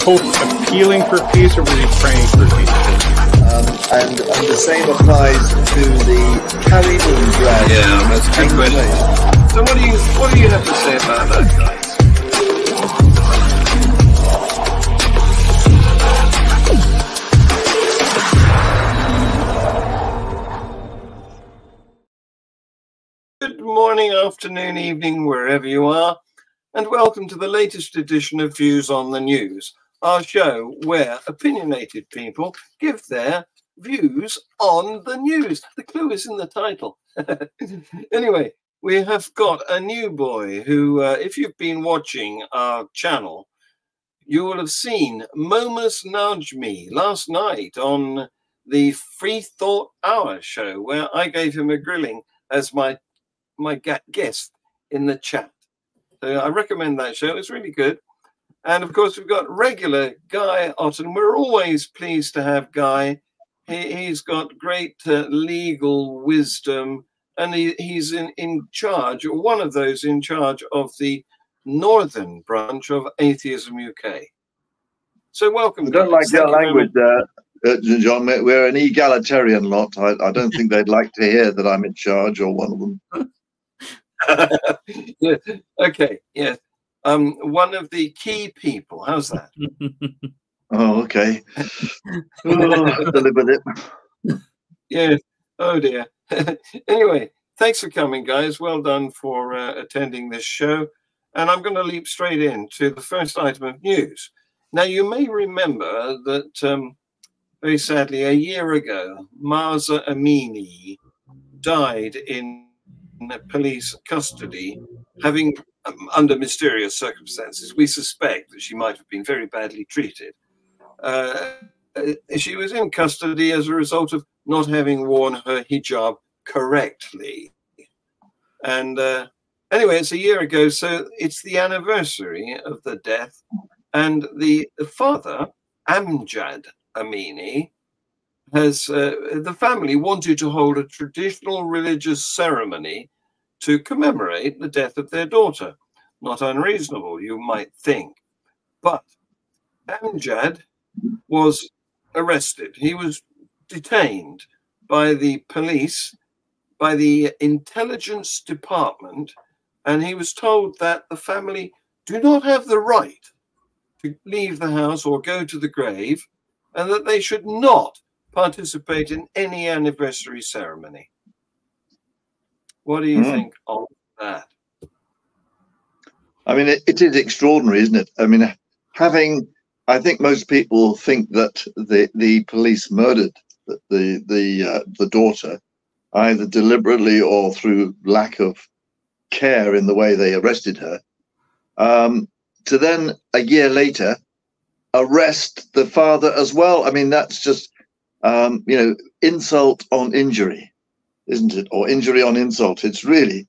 appealing for peace, or was he praying for peace? And the same applies to the carry-on drag. Yeah, that's a good question. So what do you have to say about that, guys? Good morning, afternoon, evening, wherever you are, and welcome to the latest edition of Views on the News, our show where opinionated people give their views on the news. The clue is in the title. Anyway, we have got a new boy who, if you've been watching our channel, you will have seen Momus Najmi last night on the Free Thought Hour show, where I gave him a grilling as my guest in the chat. So I recommend that show. It's really good. And of course, we've got regular Guy Otten. We're always pleased to have Guy. He's got great legal wisdom, and he's in charge, or one of those in charge of the northern branch of Atheism UK. So welcome. I don't like your language, John. We're an egalitarian lot. I don't think they'd like to hear that I'm in charge or one of them. Yeah, okay, yeah. One of the key people. How's that? Oh, okay. Live with it. Yeah. Oh dear. Anyway, thanks for coming, guys. Well done for attending this show. And I'm going to leap straight into the first item of news. Now, you may remember that very sadly, a year ago, Mahsa Amini died in police custody, having, under mysterious circumstances, we suspect that she might have been very badly treated. She was in custody as a result of not having worn her hijab correctly. And anyway, it's a year ago, so it's the anniversary of the death. And the father, Amjad Amini, has the family wanted to hold a traditional religious ceremony to commemorate the death of their daughter. Not unreasonable, you might think. But Amjad was arrested. He was detained by the police, by the intelligence department, and he was told that the family do not have the right to leave the house or go to the grave, and that they should not participate in any anniversary ceremony. What do you think of that? I mean, it is extraordinary, isn't it? I mean, I think most people think that the police murdered the daughter, either deliberately or through lack of care in the way they arrested her, to then a year later arrest the father as well. I mean, that's just insult on injury, isn't it? Or injury on insult. It's really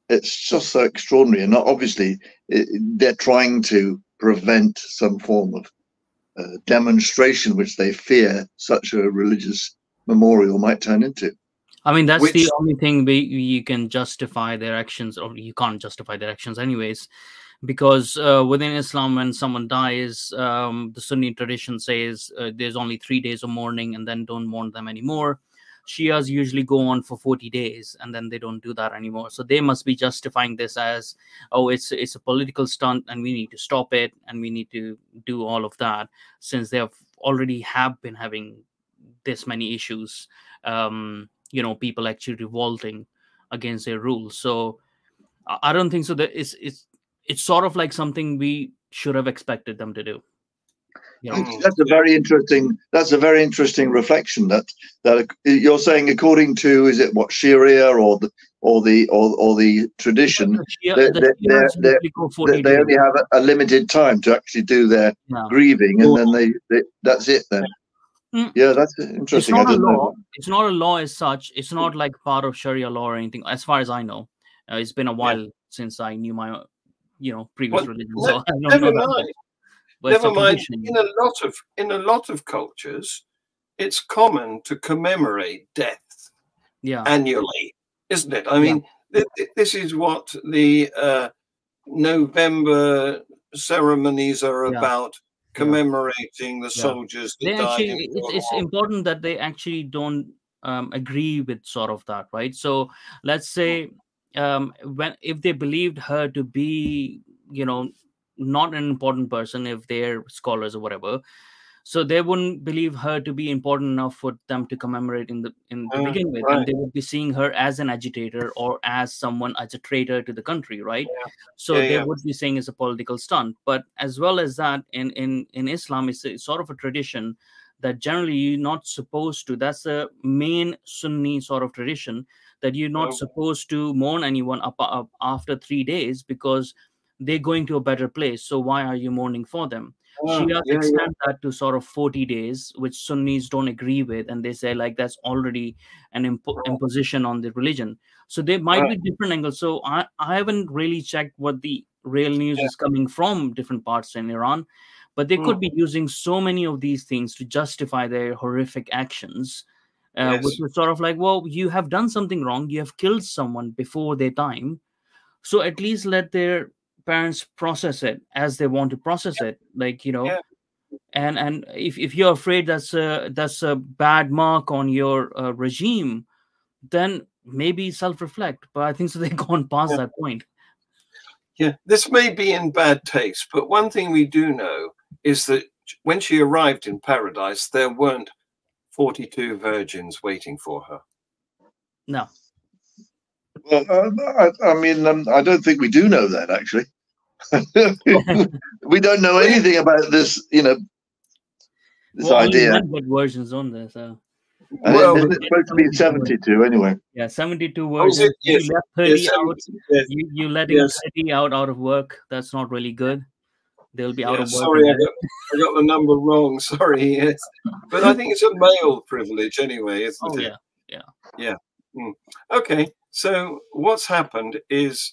it's just so extraordinary. And obviously they're trying to prevent some form of demonstration which they fear such a religious memorial might turn into. I mean, that's the only thing you can justify their actions, or you can't justify their actions anyways, because within Islam, when someone dies, the Sunni tradition says there's only 3 days of mourning and then don't mourn them anymore. Shias usually go on for 40 days and then they don't do that anymore. So they must be justifying this as, oh, it's a political stunt and we need to stop it and we need to do all of that, since they have been having this many issues, people actually revolting against their rules. So I don't think so. That it's sort of like something we should have expected them to do. That's a very interesting reflection. That you're saying, according to, is it what, Sharia or the tradition, they only have a limited time to actually do their grieving, and then they that's it then. Yeah, that's interesting. It's not a law. It's not a law as such. It's not like part of Sharia law or anything, as far as I know. It's been a while since I knew my previous religion. So I don't never know mind. Never mind. In a lot of cultures, it's common to commemorate death annually, isn't it? I mean, this is what the November ceremonies are Yeah. about commemorating the soldiers that They died actually, in it's important that they actually don't agree with sort of that, right? So let's say if they believed her to be, you know, not an important person, if they're scholars or whatever, so they wouldn't believe her to be important enough for them to commemorate in to begin with, and they would be seeing her as an agitator or as someone, as a traitor to the country, right? So they would be saying it's a political stunt. But as well as that, in Islam, it's sort of a tradition that generally you're not supposed to, that's a main Sunni sort of tradition, that you're not supposed to mourn anyone up after 3 days, because they're going to a better place. So why are you mourning for them? Shias extend that to sort of 40 days, which Sunnis don't agree with, and they say like that's already an imposition on the religion. So there might be different angles. So I haven't really checked what the real news is coming from different parts in Iran, but they could be using so many of these things to justify their horrific actions, which is sort of like, well, you have done something wrong, you have killed someone before their time, so at least let their parents process it as they want to process it, like, you know. And if you're afraid that's a bad mark on your regime, then maybe self-reflect. But I think so they've gone past that point. This may be in bad taste, but one thing we do know is that when she arrived in paradise, there weren't 42 virgins waiting for her. No. Well, I mean, I don't think we do know that, actually. We don't know anything about this, you know, this idea. Only versions on this. Well, isn't it supposed to be 72 anyway? Yeah, 72 versions. Yes. You left 30 out. Yes. You letting 30 out of work. That's not really good. They'll be out of work. Sorry, I got the number wrong. Sorry. Yes. But I think it's a male privilege anyway, isn't it? Yeah. Okay. So what's happened is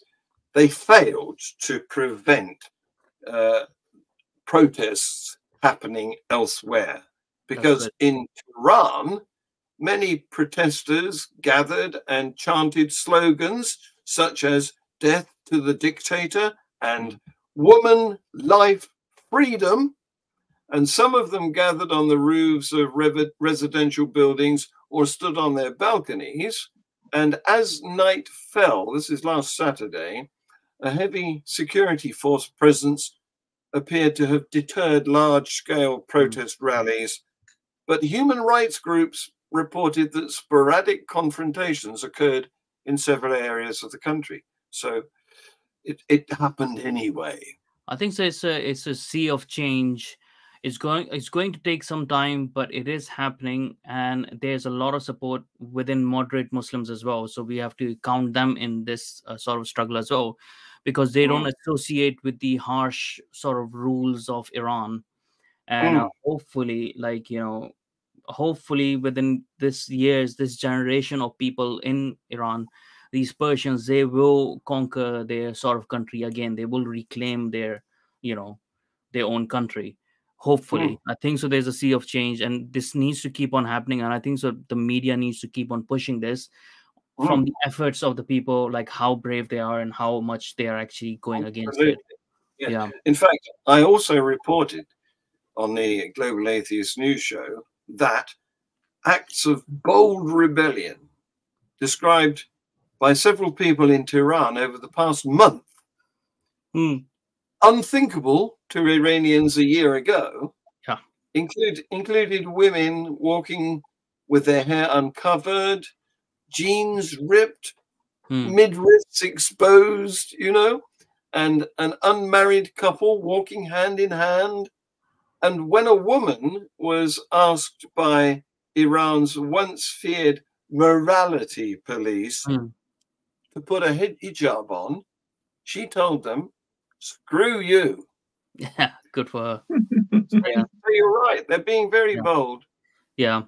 they failed to prevent protests happening elsewhere, because in Tehran, many protesters gathered and chanted slogans such as "Death to the Dictator" and "Woman, Life, Freedom." And some of them gathered on the roofs of residential buildings or stood on their balconies. And as night fell, this is last Saturday, a heavy security force presence appeared to have deterred large-scale protest rallies. But human rights groups reported that sporadic confrontations occurred in several areas of the country. So it happened anyway. I think so. It's a sea of change. It's going to take some time, but it is happening, and there's a lot of support within moderate Muslims as well. So we have to count them in this sort of struggle as well, because they don't associate with the harsh sort of rules of Iran. And hopefully, like, you know, hopefully within this generation of people in Iran, these Persians, they will conquer their sort of country again. They will reclaim their, you know, their own country. Hopefully. I think so. There's a sea of change, and this needs to keep on happening. And I think so the media needs to keep on pushing this from the efforts of the people, like how brave they are and how much they are actually going against it. Yeah. In fact, I also reported on the Global Atheist News Show that acts of bold rebellion described by several people in Tehran over the past month, unthinkable to Iranians a year ago, included women walking with their hair uncovered, jeans ripped, midriffs exposed, you know, and an unmarried couple walking hand in hand. And when a woman was asked by Iran's once feared morality police to put a hijab on, she told them, "Screw you." Yeah, good for her. So you're right. They're being very bold. Yeah.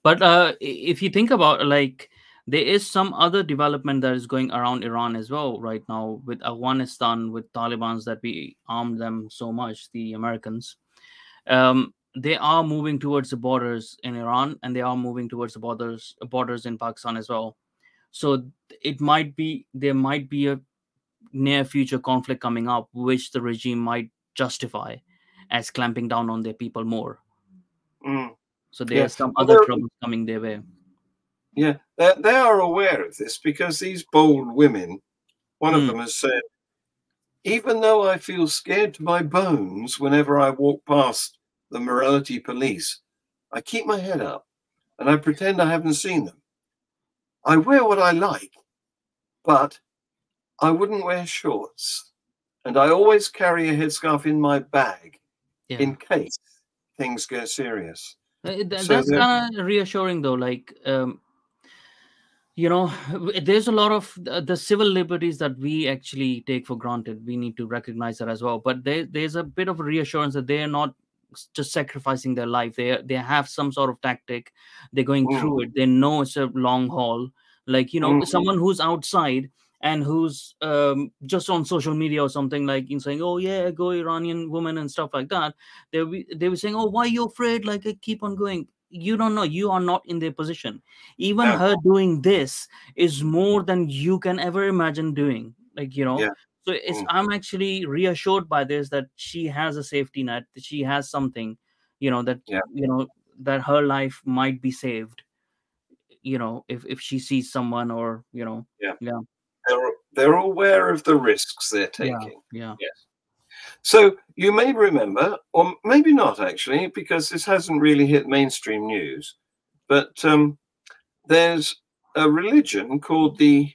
But if you think about, like, there is some other development that is going around Iran as well right now with Afghanistan, with Taliban's, that we armed them so much, the Americans. They are moving towards the borders in Iran, and they are moving towards the borders in Pakistan as well. So there might be a near future conflict coming up, which the regime might justify as clamping down on their people more. So there's some Well, other troubles coming their way. Yeah, they are aware of this, because these bold women, one of them has said, even though I feel scared to my bones whenever I walk past the morality police, I keep my head up and I pretend I haven't seen them. I wear what I like, but I wouldn't wear shorts. And I always carry a headscarf in my bag in case things get serious. That's kind of reassuring, though. Like, you know, there's a lot of the civil liberties that we actually take for granted. We need to recognize that as well. But there's a bit of a reassurance that they're not just sacrificing their life. They have some sort of tactic. They're going through it. They know it's a long haul. Like, you know, someone who's outside and who's just on social media or something, like, in saying, oh yeah, go Iranian woman and stuff like that, they were saying, oh, why are you afraid? Like, keep on going. You don't know. You are not in their position. Even her doing this is more than you can ever imagine doing. Like, you know, so it's I'm actually reassured by this, that she has a safety net, that she has something, you know, that you know, that her life might be saved, you know, if she sees someone, or, you know. They're aware of the risks they're taking. Yes. So you may remember, or maybe not actually, because this hasn't really hit mainstream news, but there's a religion called the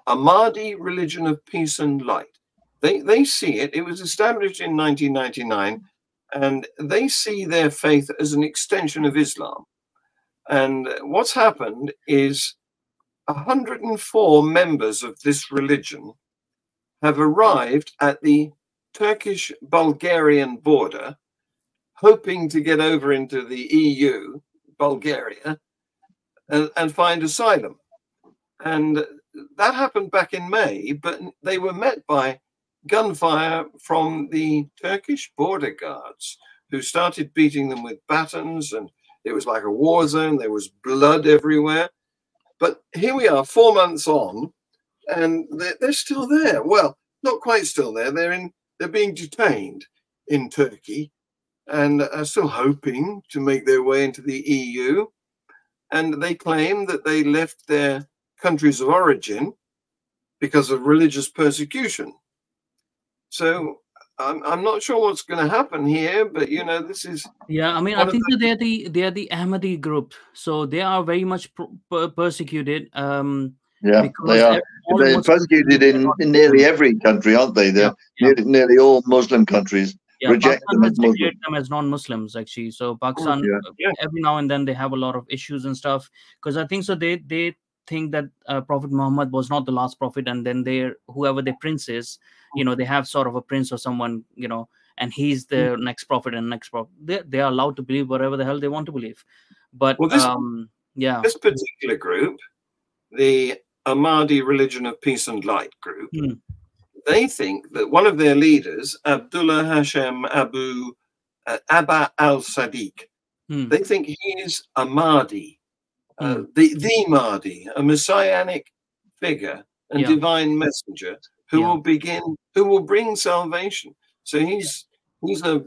Ahmadi religion of peace and light. They see it. It was established in 1999, and they see their faith as an extension of Islam. And what's happened is 104 members of this religion have arrived at the Turkish-Bulgarian border, hoping to get over into the EU, Bulgaria, and find asylum. And that happened back in May, but they were met by gunfire from the Turkish border guards, who started beating them with batons, and it was like a war zone. There was blood everywhere. But here we are, 4 months on, and they're still there. Well, not quite still there. They're being detained in Turkey, and are still hoping to make their way into the EU. And they claim that they left their countries of origin because of religious persecution. So I'm not sure what's going to happen here, but, you know, this is... Yeah, I mean, I think that they're the Ahmadi group, so they are very much persecuted. Yeah, they are. They're persecuted in nearly every country, aren't they? They're nearly all Muslim countries reject them as Muslims. Them as non-Muslims, actually. So Pakistan, every now and then they have a lot of issues and stuff, because I think so. They think that Prophet Muhammad was not the last prophet, and then whoever their prince is, you know, they have sort of a prince or someone, you know, and he's the next prophet and next prophet. They are allowed to believe whatever the hell they want to believe. But this particular group, the Ahmadi religion of peace and light group, they think that one of their leaders, Abdullah Hashem Abba al-Sadiq, they think he is a Mahdi, the Mahdi, a messianic figure and divine messenger who will bring salvation. So he's a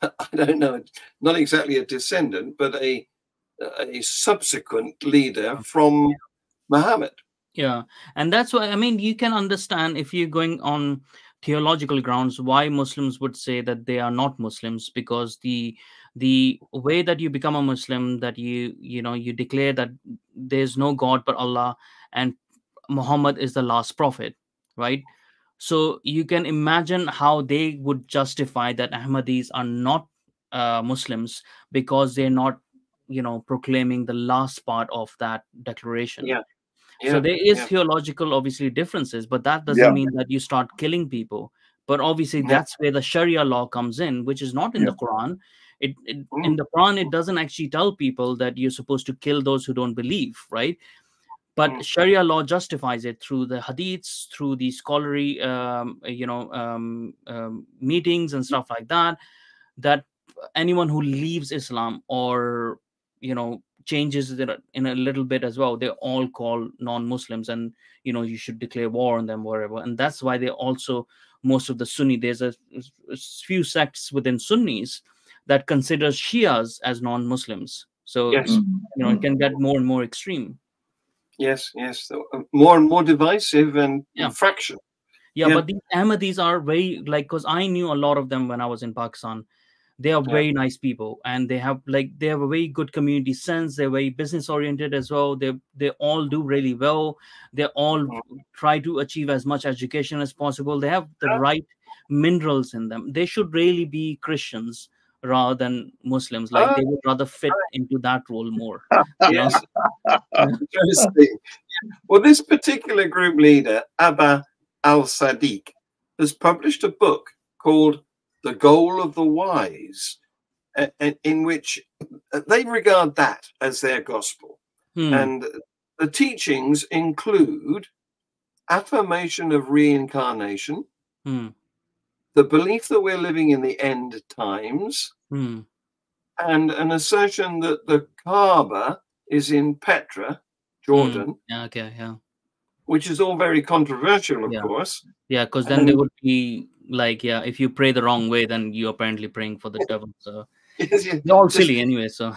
I don't know, not exactly a descendant, but a subsequent leader from Muhammad. Yeah, and that's why, I mean, you can understand, if you're going on theological grounds, why Muslims would say that they are not Muslims, because the way that you become a Muslim, that you know, you declare that there's no God but Allah, and Muhammad is the last prophet, right? So you can imagine how they would justify that Ahmadis are not Muslims, because they're not, you know, proclaiming the last part of that declaration. So there is theological, obviously, differences, but that doesn't mean that you start killing people. But obviously, that's where the Sharia law comes in, which is not in the Quran. In the Quran, it doesn't actually tell people that you're supposed to kill those who don't believe, right? But Sharia law justifies it through the hadiths, through the scholarly, meetings and stuff like that. That anyone who leaves Islam, or, you know, changes it in a little bit as well, they're all called non-Muslims, and, you know, you should declare war on them, wherever. And that's why they also most of the Sunni. There's a few sects within Sunnis that consider Shias as non-Muslims. So Yes. it can get more and more extreme. Yes, yes. So, more and more divisive and fraction. Yeah, but these Ahmadis are very, like, because I knew a lot of them when I was in Pakistan. They are very nice people, and they have a very good community sense. They're very business oriented as well. They all do really well. They all try to achieve as much education as possible. They have the right minerals in them. They should really be Christians rather than Muslims. Like, they would rather fit into that role more. Yes. Interesting. Well, this particular group leader, Abba al-Sadiq, has published a book called The Goal of the Wise, in which they regard that as their gospel. And the teachings include affirmation of reincarnation, the belief that we're living in the end times, and an assertion that the Kaaba is in Petra, Jordan. Which is all very controversial, of course. Yeah, because then they would be like, if you pray the wrong way, then you're apparently praying for the devil. So they're all silly anyway. So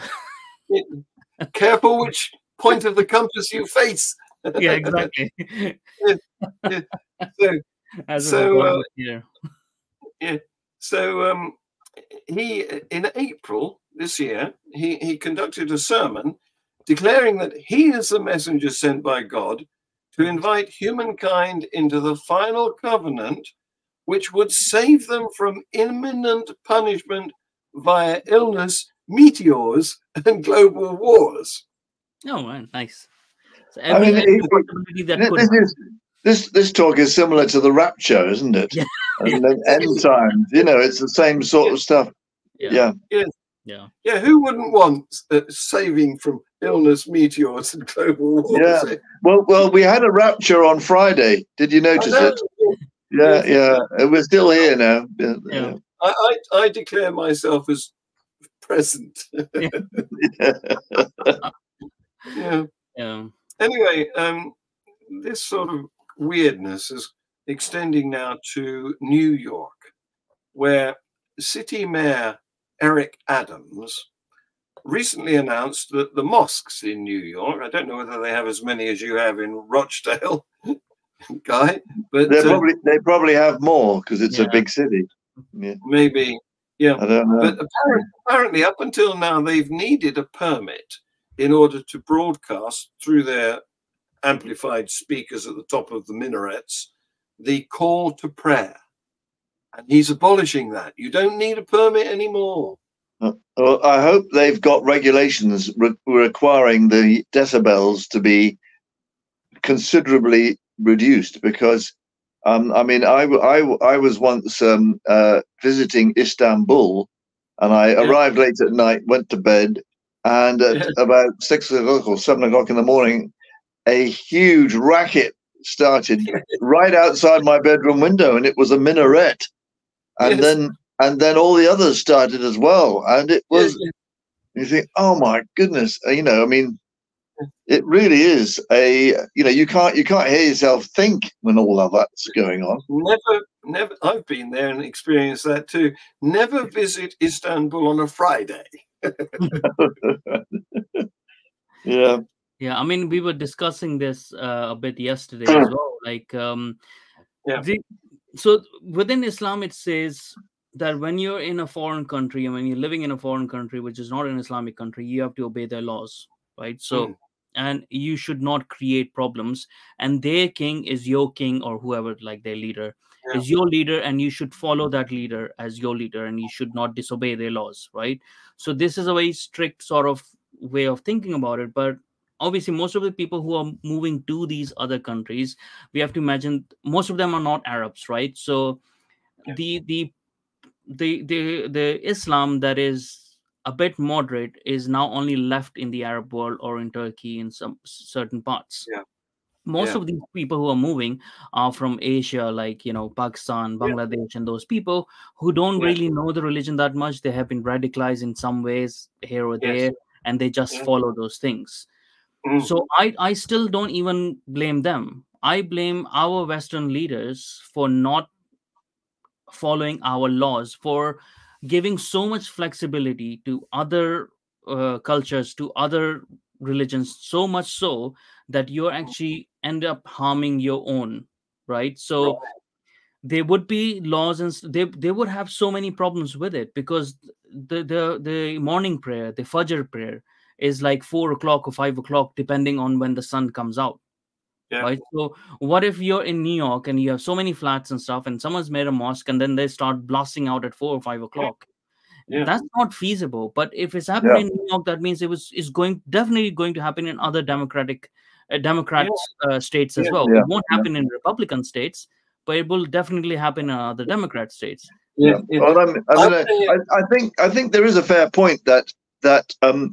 careful which point of the compass you face. Yeah, exactly. So he, in April this year, he conducted a sermon declaring that he is the messenger sent by God to invite humankind into the final covenant, which would save them from imminent punishment via illness, meteors, and global wars. Oh, man, nice. So this talk is similar to the Rapture, isn't it? Yeah. And then end times, it's the same sort of stuff. Yeah. Who wouldn't want saving from illness, meteors, and global wars? Yeah. Well, we had a rapture on Friday. Did you notice it? Yeah. We're still here now. Yeah. I declare myself as present. Anyway, this sort of weirdness is extending now to New York, where City Mayor Eric Adams recently announced that the mosques in New York, I don't know whether they have as many as you have in Rochdale, Guy, but they probably have more because it's a big city. Yeah. Maybe, yeah. I don't know. But apparently, up until now, they've needed a permit in order to broadcast through their amplified speakers at the top of the minarets the call to prayer. And he's abolishing that. You don't need a permit anymore. Well, I hope they've got regulations requiring the decibels to be considerably reduced, because I was once visiting Istanbul, and I arrived late at night, went to bed, and at about 6 o'clock or 7 o'clock in the morning, a huge racket started right outside my bedroom window, and it was a minaret. And then all the others started as well, and it was. You think, oh my goodness, it really is you can't hear yourself think when all of that's going on. Never. I've been there and experienced that too. Never visit Istanbul on a Friday. Yeah. Yeah, we were discussing this a bit yesterday as well. Like, so within Islam, it says that when you're in a foreign country and when you're living in a foreign country, which is not an Islamic country, you have to obey their laws, right? So, and you should not create problems. And their king is your king, or whoever, like their leader, is your leader, and you should follow that leader as your leader, and you should not disobey their laws, right? So this is a very strict sort of way of thinking about it. But obviously, most of the people who are moving to these other countries, we have to imagine most of them are not Arabs, right? So the Islam that is a bit moderate is now only left in the Arab world or in Turkey in some certain parts. Most of these people who are moving are from Asia, like, Pakistan, Bangladesh, and those people who don't really know the religion that much. They have been radicalized in some ways here or there, and they just follow those things. So I still don't even blame them. I blame our Western leaders for not following our laws, for giving so much flexibility to other cultures, to other religions, so much so that you actually end up harming your own, right? So there would be laws, and they would have so many problems with it, because the morning prayer, the Fajr prayer, is like 4 o'clock or 5 o'clock, depending on when the sun comes out. Yeah. Right. So what if you're in New York and you have so many flats and stuff, and someone's made a mosque and then they start blasting out at 4 or 5 o'clock? Yeah. That's not feasible. But if it's Yeah. happening in New York, that means it's definitely going to happen in other Democrats states as well. Yeah. It won't happen in Republican states, but it will definitely happen in other Democrat states. Yeah. Well, I think there is a fair point that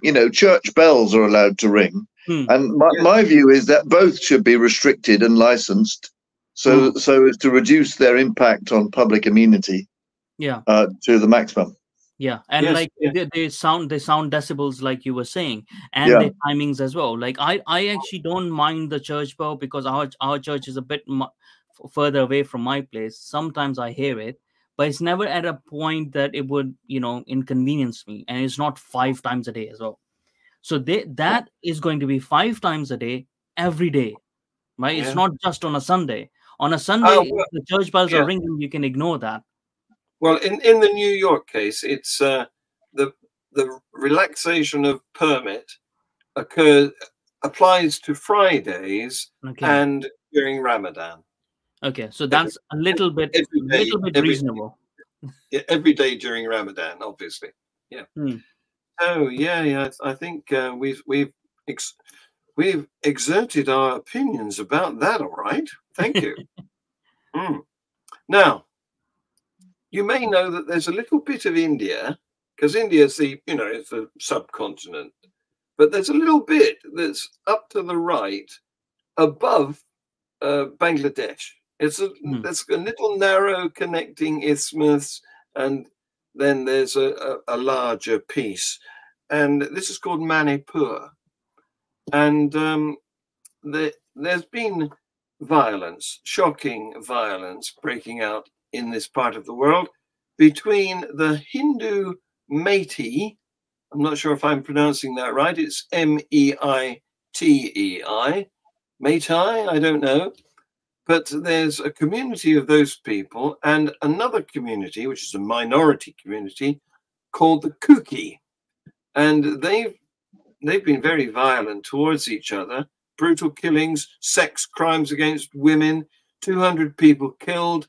you know, church bells are allowed to ring, and my view is that both should be restricted and licensed, so as to reduce their impact on public amenity. Yeah. To the maximum. Yeah, and they sound decibels, like you were saying, and the timings as well. Like I actually don't mind the church bell, because our church is a bit further away from my place. Sometimes I hear it, but it's never at a point that it would, you know, inconvenience me, and it's not 5 times a day as well. So that is going to be 5 times a day, every day, right? It's not just on a Sunday. On a Sunday, if the church bells are ringing, you can ignore that. Well, in the New York case, it's the relaxation of permit applies to Fridays and during Ramadan. Okay, so that's a little bit reasonable. Every day during Ramadan, obviously. Yeah. Oh yeah. I think we've exerted our opinions about that. All right. Thank you. Now, you may know that there's a little bit of India, because India's it's a subcontinent, but there's a little bit that's up to the right above Bangladesh. There's a little narrow connecting isthmus, and then there's a larger piece, and this is called Manipur. And there's been violence, shocking violence, breaking out in this part of the world between the Hindu Meitei. I'm not sure if I'm pronouncing that right. It's Meitei, Meitei, I don't know. But there's a community of those people and another community, which is a minority community, called the Kuki. And they've been very violent towards each other. Brutal killings, sex crimes against women, 200 people killed.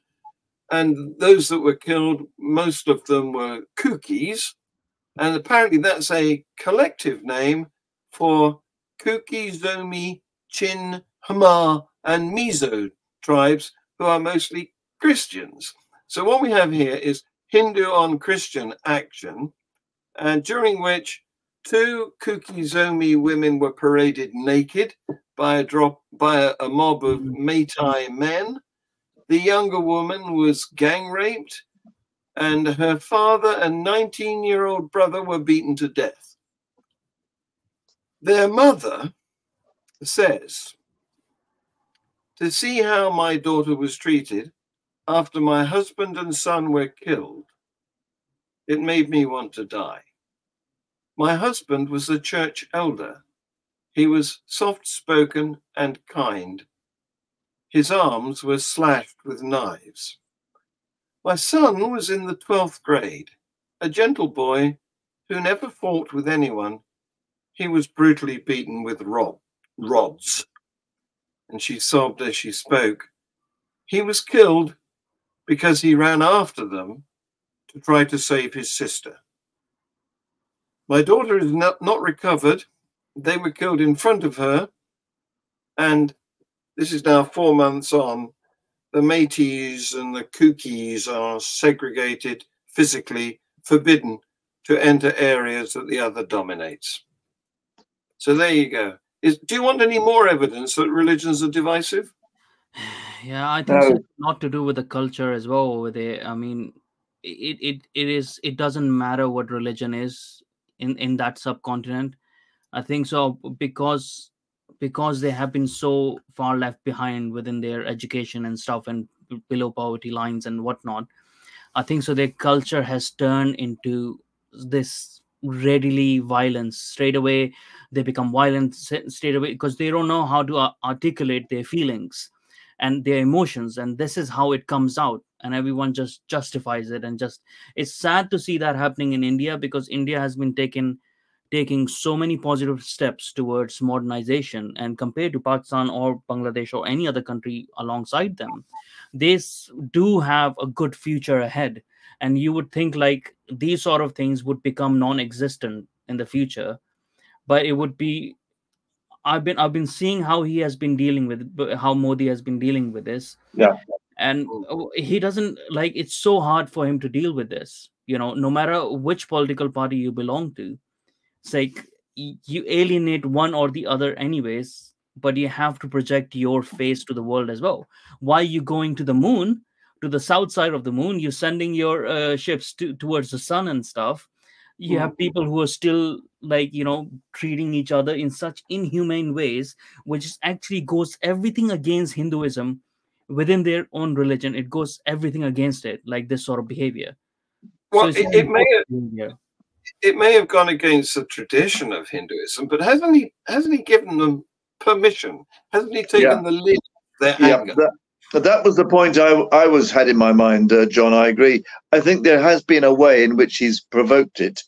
And those that were killed, most of them were Kukis. And apparently that's a collective name for Kuki, Zomi, Chin, Hama, and Mizo tribes, who are mostly Christians. So what we have here is Hindu on Christian action, and during which 2 Kuki Zomi women were paraded naked by a mob of Meitei men. The younger woman was gang raped, and her father and 19-year-old brother were beaten to death. Their mother says, "To see how my daughter was treated after my husband and son were killed, it made me want to die. My husband was a church elder. He was soft-spoken and kind. His arms were slashed with knives. My son was in the 12th grade, a gentle boy who never fought with anyone. He was brutally beaten with rods." And she sobbed as she spoke. "He was killed because he ran after them to try to save his sister. My daughter is not recovered. They were killed in front of her, and this is now 4 months on. The Métis and the Kukis are segregated, physically forbidden to enter areas that the other dominates." So there you go. Do you want any more evidence that religions are divisive? Yeah, I think it's a lot to do with the culture as well. I mean, it doesn't matter what religion is in that subcontinent. I think so, because they have been so far left behind within their education and stuff, and below poverty lines and whatnot. I think so. Their culture has turned into this readily violence. Straight away, they become violent straight away because they don't know how to articulate their feelings and their emotions, and this is how it comes out, and everyone just justifies it. And just, it's sad to see that happening in India, because India has been taking so many positive steps towards modernization, and compared to Pakistan or Bangladesh or any other country alongside them, they do have a good future ahead. And you would think like these sort of things would become non-existent in the future, but it would be, I've been seeing how he has been dealing with it, how Modi has been dealing with this. Yeah. And he doesn't, like, it's so hard for him to deal with this, no matter which political party you belong to. It's like you alienate one or the other anyways, but you have to project your face to the world as well. Why are you going to the moon, to the south side of the moon? You're sending your ships towards the sun and stuff. You have people who are still like, treating each other in such inhumane ways, which actually goes everything against Hinduism within their own religion. It goes everything against it, like this sort of behavior. Well, So it may have gone against the tradition of Hinduism, but hasn't he given them permission? Hasn't he taken the lead of their anger? That was the point I had in my mind, John. I agree. I think there has been a way in which he's provoked it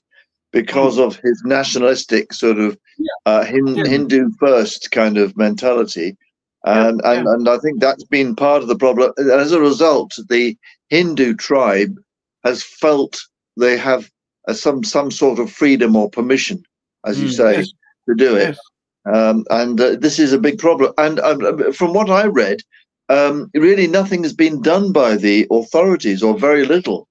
because of his nationalistic sort of Hindu first kind of mentality. And I think that's been part of the problem. And as a result, the Hindu tribe has felt they have some sort of freedom or permission, as you say, to do it. And this is a big problem. And from what I read, really nothing has been done by the authorities, or very little.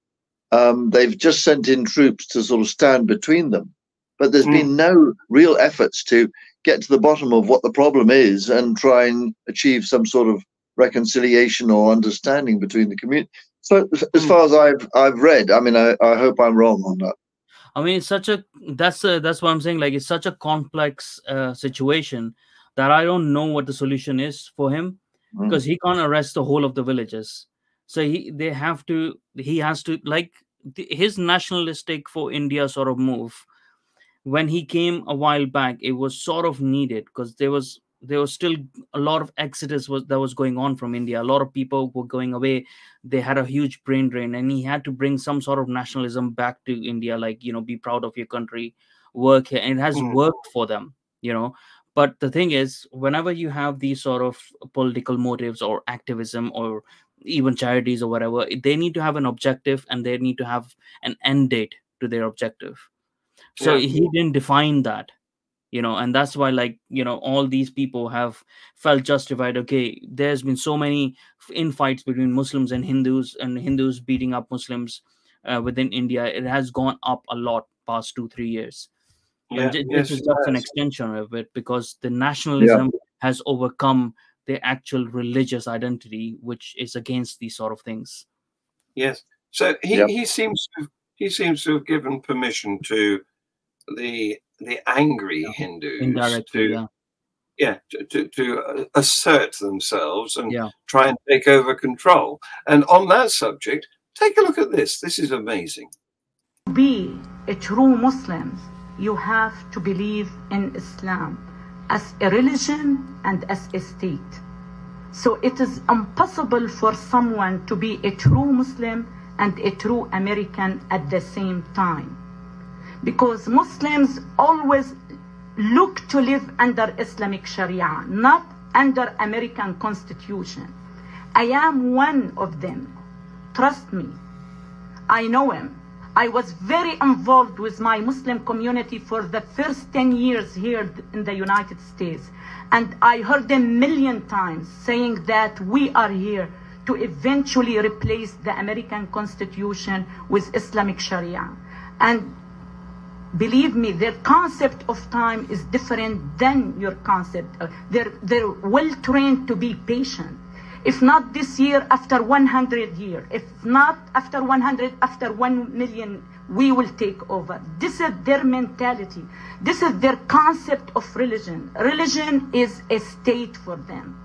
They've just sent in troops to sort of stand between them. But there's been no real efforts to get to the bottom of what the problem is and try and achieve some sort of reconciliation or understanding between the community. So as far as I've read, I mean, I hope I'm wrong on that. I mean, it's such that's what I'm saying. Like, it's such a complex situation that I don't know what the solution is for him, because he can't arrest the whole of the villages. So he has to, like, his nationalistic for India sort of move. When he came a while back, it was sort of needed, because there was still a lot of exodus that was going on from India. A lot of people were going away. They had a huge brain drain, and he had to bring some sort of nationalism back to India, like, be proud of your country, work here. And it has worked for them, But the thing is, whenever you have these sort of political motives or activism or even charities or whatever, they need to have an objective, and they need to have an end date to their objective. So he didn't define that, and that's why, like, all these people have felt justified. Okay, there's been so many infights between Muslims and Hindus beating up Muslims within India. It has gone up a lot past 2-3 years. This is just an extension of it, because the nationalism has overcome the actual religious identity, which is against these sort of things. Yes. So he seems to have given permission to the angry Hindus indirectly, to assert themselves and try and take over control. And on that subject, take a look at this. This is amazing. To be a true Muslim, you have to believe in Islam as a religion and as a state. So it is impossible for someone to be a true Muslim and a true American at the same time, because Muslims always look to live under Islamic Sharia, not under American Constitution. I am one of them. Trust me. I know him. I was very involved with my Muslim community for the first 10 years here in the United States. And I heard them a million times saying that we are here to eventually replace the American Constitution with Islamic Sharia. And believe me, their concept of time is different than your concept. They're well trained to be patient. If not this year, after 100 years. If not after 100, after 1 million, we will take over. This is their mentality. This is their concept of religion. Religion is a state for them.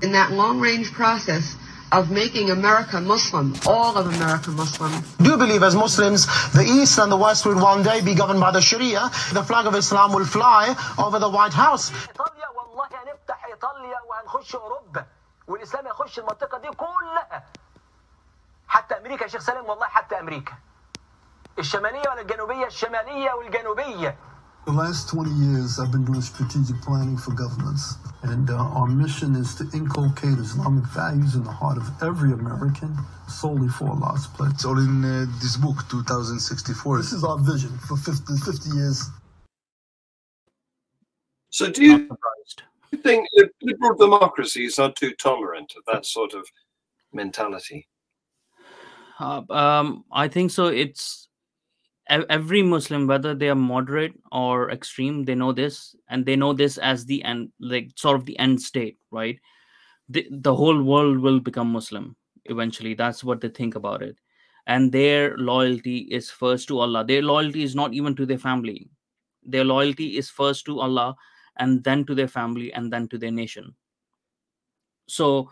In that long-range process of making America Muslim, all of America Muslim. Do you believe as Muslims, the East and the West will one day be governed by the Sharia? The flag of Islam will fly over the White House. إيطاليا والله هنفتح إيطاليا وهنخش أوروبا والإسلام يخش المنطقة دي كلها. حتى أمريكا يا شيخ سالم والله حتى أمريكا. الشمالية ولا الجنوبية؟ الشمالية والجنوبية. The last 20 years, I've been doing strategic planning for governments, and our mission is to inculcate Islamic values in the heart of every American, solely for Allah's pledge. It's all in this book, 2064. This is our vision for 50 years. So do you think liberal democracies are too tolerant of that sort of mentality? I think so. It's every Muslim, whether they are moderate or extreme, they know this, and they know this as the end, like sort of the end state, right? The whole world will become Muslim eventually. That's what they think about it. And their loyalty is first to Allah. Their loyalty is not even to their family. Their loyalty is first to Allah, and then to their family, and then to their nation. So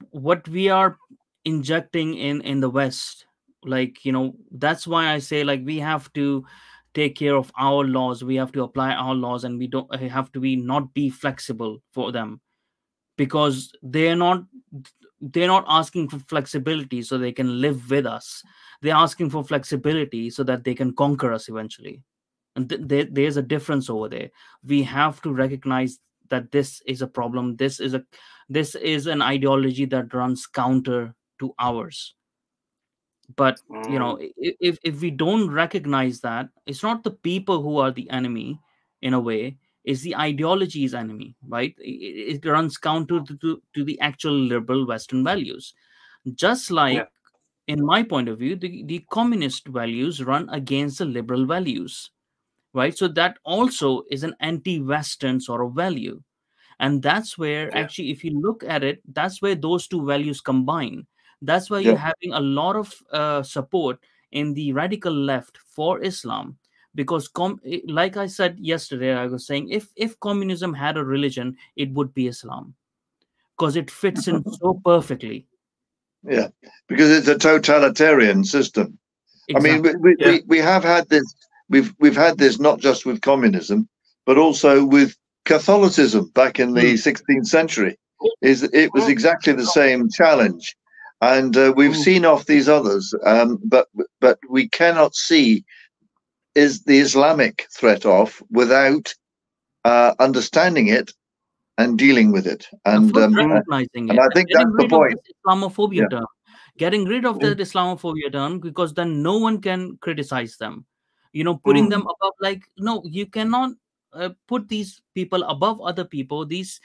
what we are injecting in the West, like, you know, that's why I say, like, we have to take care of our laws, we have to apply our laws, and we don't have to not be flexible for them, because they're not asking for flexibility so they can live with us. They're asking for flexibility so that they can conquer us eventually. And there's a difference over there. We have to recognize that this is a problem. This is an ideology that runs counter to ours. But you know, if we don't recognize that, it's not the people who are the enemy in a way, it's the ideology's enemy, right? It runs counter to the actual liberal Western values. Just like, in my point of view, the communist values run against the liberal values, right? So that also is an anti-Western sort of value. And that's where actually, if you look at it, that's where those two values combine. That's why you're having a lot of support in the radical left for Islam, because like I said yesterday, I was saying, if communism had a religion, it would be Islam, because it fits in so perfectly. Yeah, because it's a totalitarian system. Exactly. I mean, we have had this. We've had this not just with communism, but also with Catholicism back in the 16th century. It was exactly the same challenge. And we've seen off these others, but we cannot see is the Islamic threat off without understanding it and dealing with it, and recognizing it. And I think that's the point. Islamophobia term, getting rid of that Islamophobia term, because then no one can criticize them. You know, putting them above, like, no, you cannot put these people above other people. This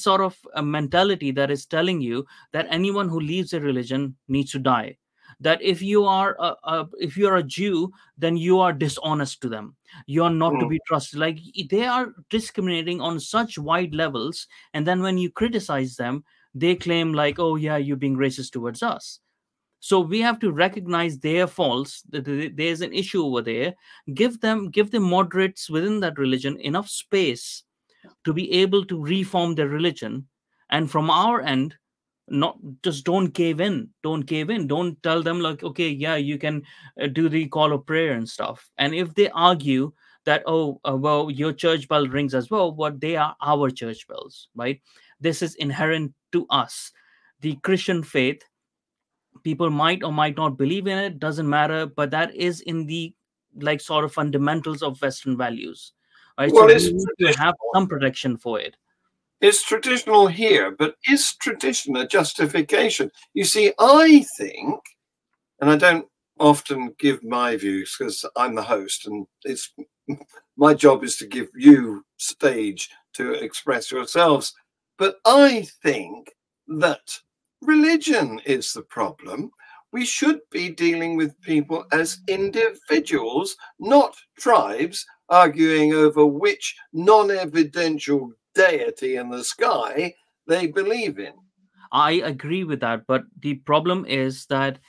sort of mentality that is telling you that anyone who leaves a religion needs to die, that if you are a Jew, then you are dishonest to them, you are not to be trusted. Like, they are discriminating on such wide levels, and then when you criticize them, they claim like, oh yeah, you're being racist towards us. So we have to recognize their faults. There's an issue over there. Give them moderates within that religion enough space to be able to reform their religion. And from our end, don't cave in. Don't tell them like, okay, yeah, you can do the call of prayer and stuff. And if they argue that, well, your church bell rings as well, but they are our church bells, right? This is inherent to us. The Christian faith, people might or might not believe in it, doesn't matter, but that is in the like sort of fundamentals of Western values, right? Well, so we need to have some protection for it. It's traditional here, but is tradition a justification? You see, I think, and I don't often give my views because I'm the host, and it's my job is to give you stage to express yourselves, but I think that religion is the problem. We should be dealing with people as individuals, not tribes, arguing over which non-evidential deity in the sky they believe in. I agree with that, but the problem is that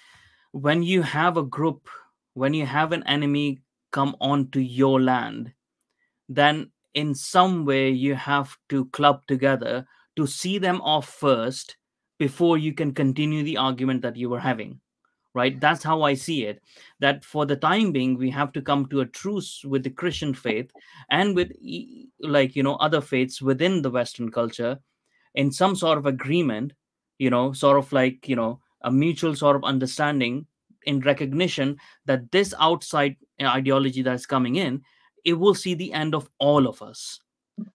when you have a group, when you have an enemy come onto your land, then in some way you have to club together to see them off first, before you can continue the argument that you were having, right? That's how I see it, that for the time being we have to come to a truce with the Christian faith and with like, you know, other faiths within the Western culture in some sort of agreement, you know, sort of like, you know, a mutual sort of understanding in recognition that this outside ideology that's coming in, it will see the end of all of us.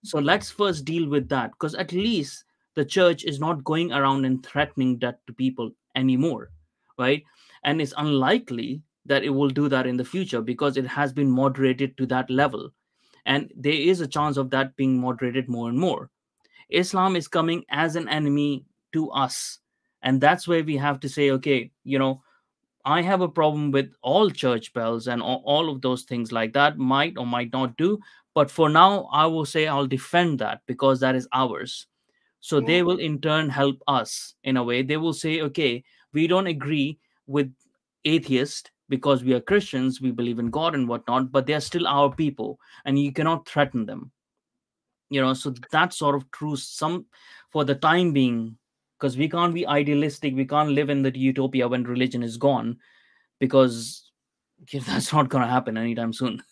So let's first deal with that, because at least the church is not going around and threatening that to people anymore, right? And it's unlikely that it will do that in the future because it has been moderated to that level. And there is a chance of that being moderated more and more. Islam is coming as an enemy to us. And that's where we have to say, okay, you know, I have a problem with all church bells and all of those things like that, might or might not do. But for now, I will say I'll defend that because that is ours. So they will in turn help us in a way. They will say, okay, we don't agree with atheists because we are Christians, we believe in God and whatnot, but they're still our people and you cannot threaten them. You know, so that sort of truce, some for the time being, because we can't be idealistic, we can't live in the utopia when religion is gone, because that's not going to happen anytime soon.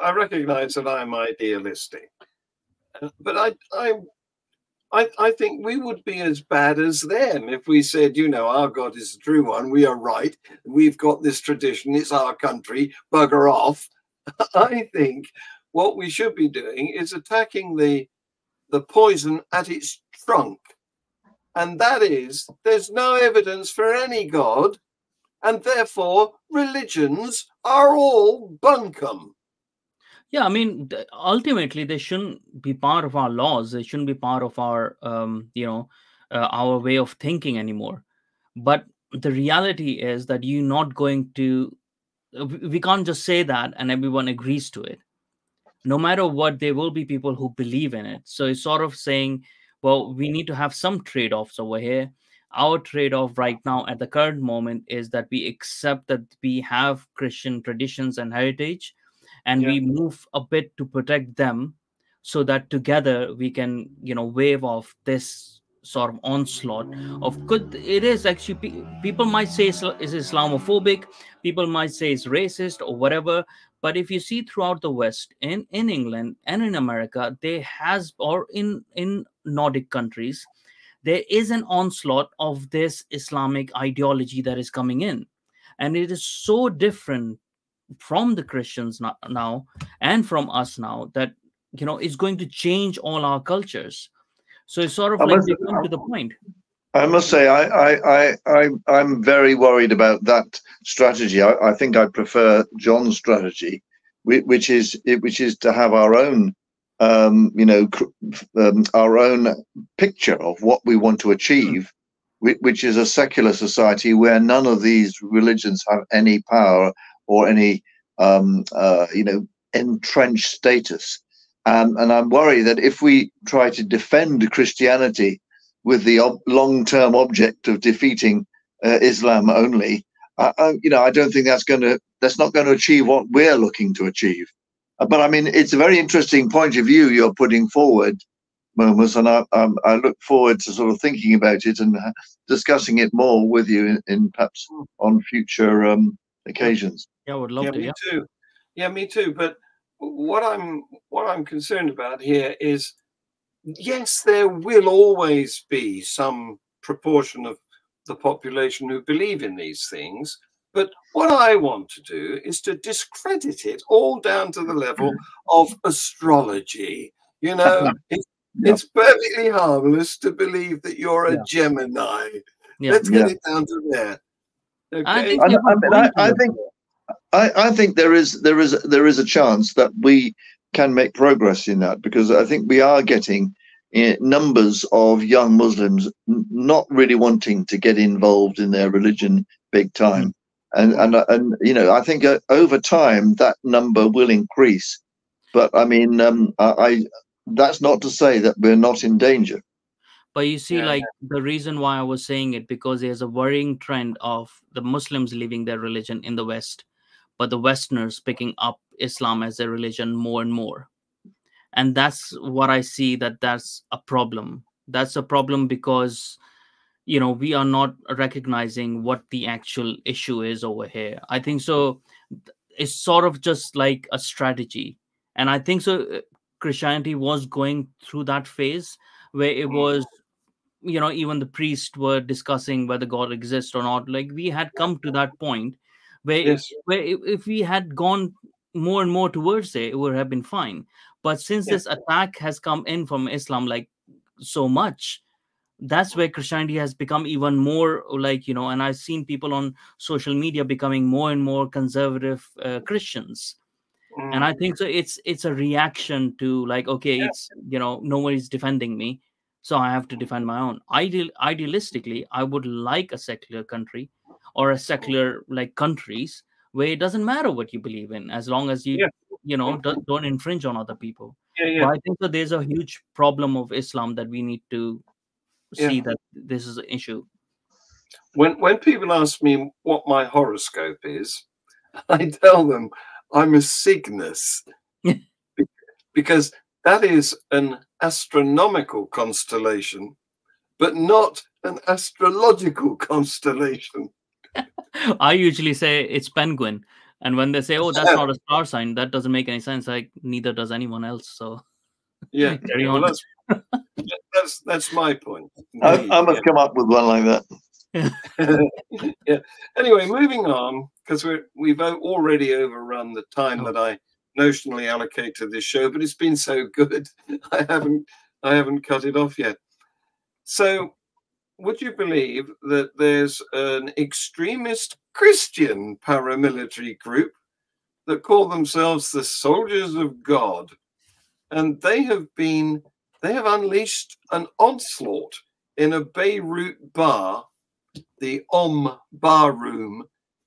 I recognize that I'm idealistic, but I think we would be as bad as them if we said, you know, our God is the true one, we are right, we've got this tradition, it's our country, bugger off. I think what we should be doing is attacking the poison at its trunk. And that is, there's no evidence for any God, and therefore religions are all bunkum. Yeah, I mean, ultimately, they shouldn't be part of our laws. They shouldn't be part of our, you know, our way of thinking anymore. But the reality is that you're not going to, we can't just say that and everyone agrees to it. No matter what, there will be people who believe in it. So it's sort of saying, well, we need to have some trade-offs over here. Our trade-off right now at the current moment is that we accept that we have Christian traditions and heritage, and we move a bit to protect them so that together we can, you know, wave off this sort of onslaught of good. It is actually, people might say it's Islamophobic, people might say it's racist or whatever. But if you see throughout the West, in England and in America, there has, or in Nordic countries, there is an onslaught of this Islamic ideology that is coming in. And it is so different from the Christians now and from us now that, you know, it's going to change all our cultures. So it's sort of like they come to the point. I must say, I'm very worried about that strategy. I think I prefer John's strategy, which is to have our own, you know, our own picture of what we want to achieve, which is a secular society where none of these religions have any power or any, you know, entrenched status. And I'm worried that if we try to defend Christianity with the long-term object of defeating Islam only, you know, I don't think that's not going to achieve what we're looking to achieve. But I mean, it's a very interesting point of view you're putting forward, Momus, and I look forward to sort of thinking about it and discussing it more with you in perhaps on future occasions. Yeah, I would love to. Me too. Yeah, me too. But what I'm concerned about here is, yes, there will always be some proportion of the population who believe in these things. But what I want to do is to discredit it all down to the level of astrology. You know, it's perfectly harmless to believe that you're a Gemini. Let's get it down to there. Okay? I think there is a chance that we can make progress in that, because I think we are getting numbers of young Muslims not really wanting to get involved in their religion big time, and you know, I think over time that number will increase. But I mean, that's not to say that we're not in danger. But you see, like, the reason why I was saying it, because there's a worrying trend of the Muslims leaving their religion in the West, but the Westerners picking up Islam as their religion more and more. And that's what I see, that's a problem. That's a problem because, you know, we are not recognizing what the actual issue is over here. I think so. It's sort of just like a strategy, and I think so. Christianity was going through that phase where it was, you know, even the priests were discussing whether God exists or not. Like we had come to that point where, Yes. where if we had gone more and more towards it, it would have been fine. But since this attack has come in from Islam, like so much, that's where Christianity has become even more like, you know, and I've seen people on social media becoming more and more conservative Christians. And I think so it's a reaction to like, okay, it's, you know, nobody's defending me, so I have to defend my own. Idealistically, I would like a secular country or a secular like countries where it doesn't matter what you believe in, as long as you you know don't infringe on other people. But I think that there's a huge problem of Islam that we need to see that this is an issue. When people ask me what my horoscope is, I tell them I'm a Cygnus, because that is an astronomical constellation, but not an astrological constellation. I usually say it's penguin, and when they say, "Oh, that's not a star sign," that doesn't make any sense. Like neither does anyone else. So yeah, carry on. Well, that's my point. I must come up with one like that. Yeah. Anyway, moving on, because we've already overrun the time that I notionally allocate to this show, but it's been so good, I haven't cut it off yet. So, would you believe that there's an extremist Christian paramilitary group that call themselves the Soldiers of God, and they have unleashed an onslaught in a Beirut bar, the Bar Room,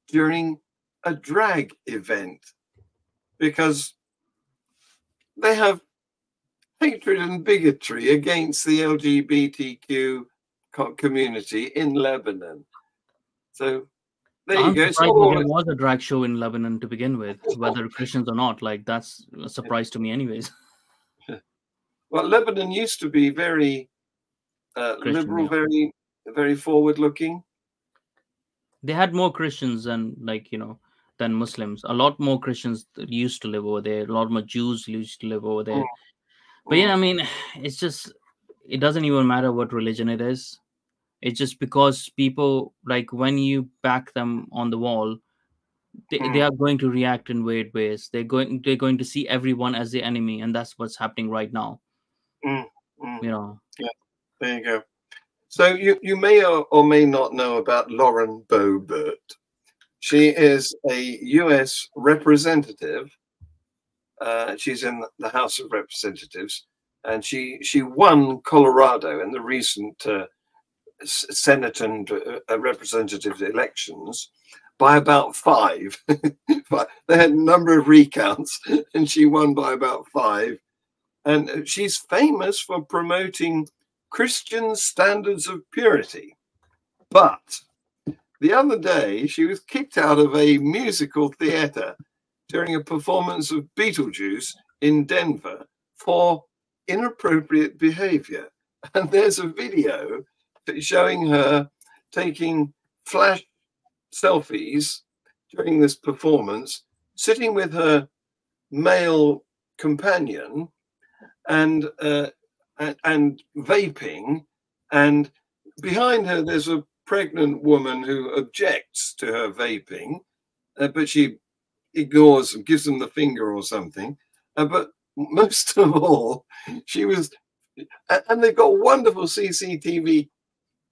during a drag event, because they have hatred and bigotry against the LGBTQ community in Lebanon. So there you go. So there was a drag show in Lebanon to begin with, whether Christians or not. Like that's a surprise to me, anyways. Well, Lebanon used to be very liberal, very forward-looking. They had more Christians than, like, you know, than Muslims. A lot more Christians used to live over there. A lot more Jews used to live over there. But yeah, I mean, it's just, it doesn't even matter what religion it is. It's just because people, like, when you back them on the wall, they are going to react in weird ways. They're going to see everyone as the enemy, and that's what's happening right now. You know. Yeah, there you go. So you may or may not know about Lauren Boebert. She is a U.S. representative. She's in the House of Representatives, and she won Colorado in the recent Senate and representative elections by about 5. They had a number of recounts, and she won by about 5. And she's famous for promoting Christian standards of purity. But the other day, she was kicked out of a musical theater during a performance of Beetlejuice in Denver for inappropriate behavior. And there's a video showing her taking flash selfies during this performance, sitting with her male companion and vaping, and behind her there's a pregnant woman who objects to her vaping, but she ignores and gives them the finger or something. But most of all, she was, and they've got wonderful CCTV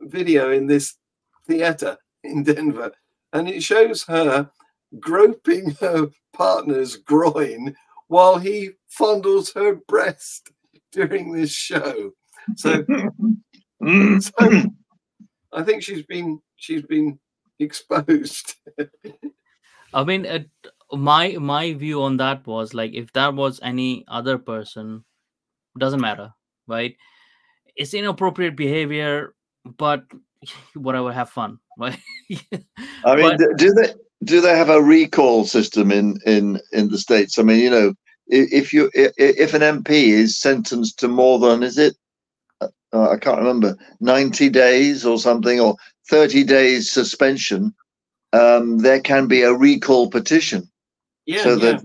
video in this theater in Denver, and it shows her groping her partner's groin while he fondles her breast during this show. So, I think she's been exposed. I mean, my view on that was like, if that was any other person, doesn't matter, right? It's inappropriate behavior, but whatever, have fun, right? I mean, do they have a recall system in the States? I mean, you know, if an MP is sentenced to more than, is it I can't remember, 90 days or something, or 30 days suspension, there can be a recall petition. Yeah, So that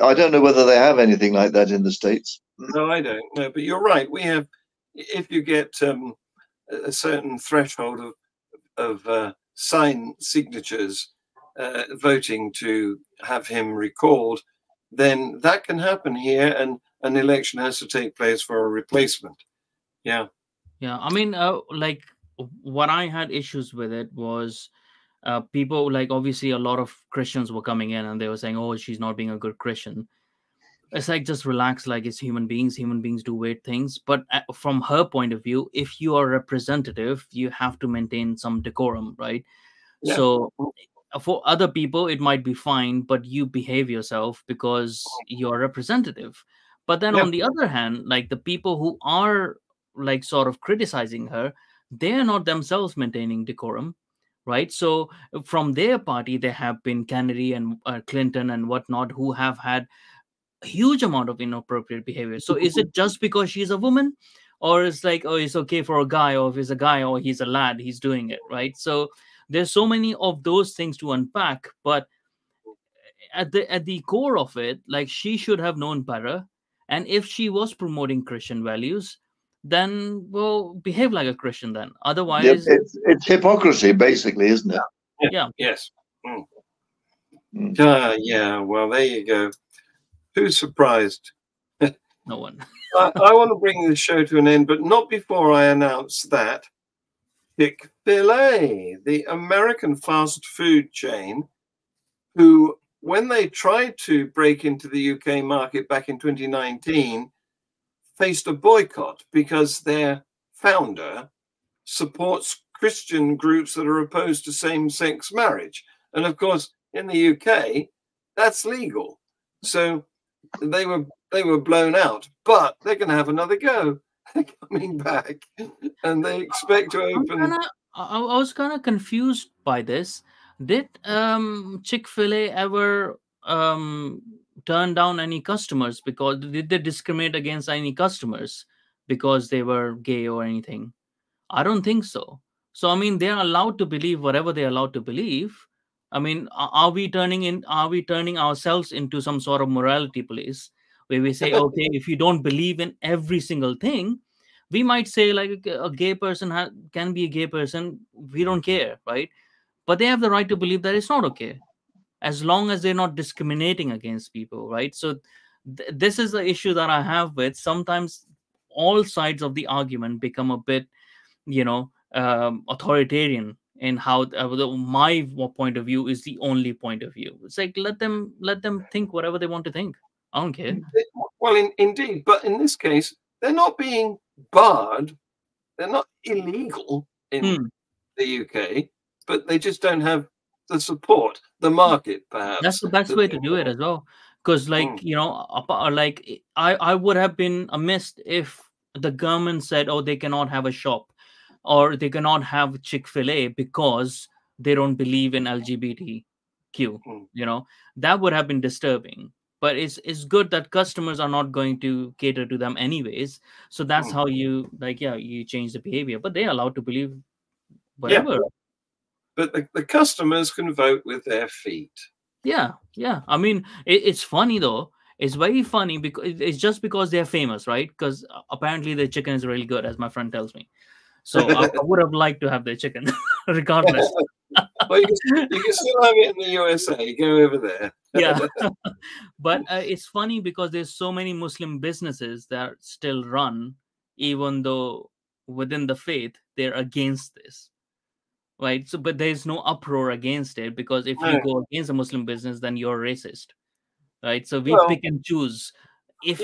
I don't know whether they have anything like that in the States. No, I don't know, but you're right. We have, if you get a certain threshold of signatures voting to have him recalled, then that can happen here, and an election has to take place for a replacement. Yeah. Yeah. I mean, like what I had issues with it was people, like, obviously a lot of Christians were coming in and they were saying, oh, she's not being a good Christian. It's like, just relax, like, it's human beings do weird things. But from her point of view, if you are representative, you have to maintain some decorum, right? Yeah. So for other people it might be fine, but you behave yourself because you're representative. But then on the other hand, like, the people who are like sort of criticizing her, they're not themselves maintaining decorum, right? So from their party there have been Kennedy and Clinton and whatnot who have had a huge amount of inappropriate behavior. So is it just because she's a woman, or it's like, oh, it's okay for a guy, or if it's a guy, or he's a lad, he's doing it, right? So there's so many of those things to unpack. But at the core of it, like, she should have known better. And if she was promoting Christian values, then, well, behave like a Christian then. Otherwise, it's hypocrisy, basically, isn't it? Yeah. Yes. Yeah. Well, there you go. Who's surprised? No one. I want to bring the show to an end, but not before I announce that Chick-fil-A, the American fast food chain, who, when they tried to break into the UK market back in 2019, faced a boycott because their founder supports Christian groups that are opposed to same-sex marriage. And of course, in the UK, that's legal. So they were blown out, but they're going to have another go. They're coming back, and they expect to open. I was kind of confused by this. Did Chick-fil-A ever turn down any customers? Because did they discriminate against any customers because they were gay or anything? I don't think so. So I mean, they're allowed to believe whatever they're allowed to believe. I mean, are we turning ourselves into some sort of morality police where we say, okay, if you don't believe in every single thing, we might say, like, a gay person can be a gay person, we don't care, right? But they have the right to believe that it's not okay, as long as they're not discriminating against people, right? So this is the issue that I have with sometimes all sides of the argument become a bit, authoritarian in how my point of view is the only point of view. It's like, let them think whatever they want to think. I don't care. Well, indeed, but in this case, they're not being barred. They're not illegal in the UK, but they just don't have the support, the market, perhaps. That's the best way to do it as well. Because, like, I would have been amiss if the government said, oh, they cannot have a shop or they cannot have Chick-fil-A because they don't believe in LGBTQ. That would have been disturbing. But it's good that customers are not going to cater to them anyways. So that's how you you change the behavior. But they're allowed to believe whatever. Yeah. But the customers can vote with their feet. Yeah. I mean, it's funny though. It's very funny because it's just because they're famous, right? Because apparently their chicken is really good, as my friend tells me. So I would have liked to have their chicken, regardless. Well, you can still have it in the USA. Go over there. Yeah. But it's funny because there's so many Muslim businesses that still run, even though within the faith they're against this, right? So, but there's no uproar against it, because if you go against a Muslim business, then you're racist, right? So we pick and choose. If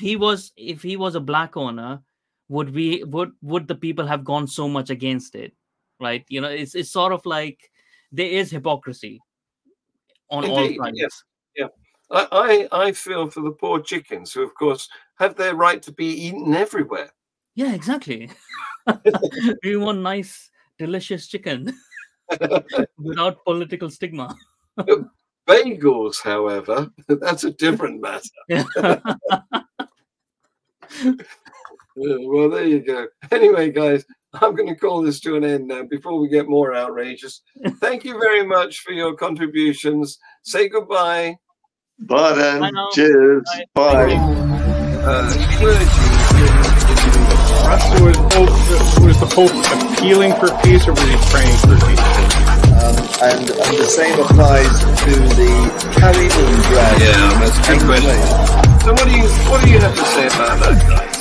he was a black owner, would the people have gone so much against it, right? It's sort of like there is hypocrisy on all sides. Yes. Yeah. I feel for the poor chickens who, of course, have their right to be eaten everywhere. Yeah, exactly. We want nice, delicious chicken without political stigma. Bagels, however, that's a different matter. Well, there you go. Anyway, guys, I'm going to call this to an end now before we get more outrageous. Thank you very much for your contributions. Say goodbye. Bye then. Cheers. Bye. Rapture was the Pope appealing for peace, or was he praying for peace? And the same applies to the carry-on drag. Yeah, that's a good question. So what do you have to say about that, guy?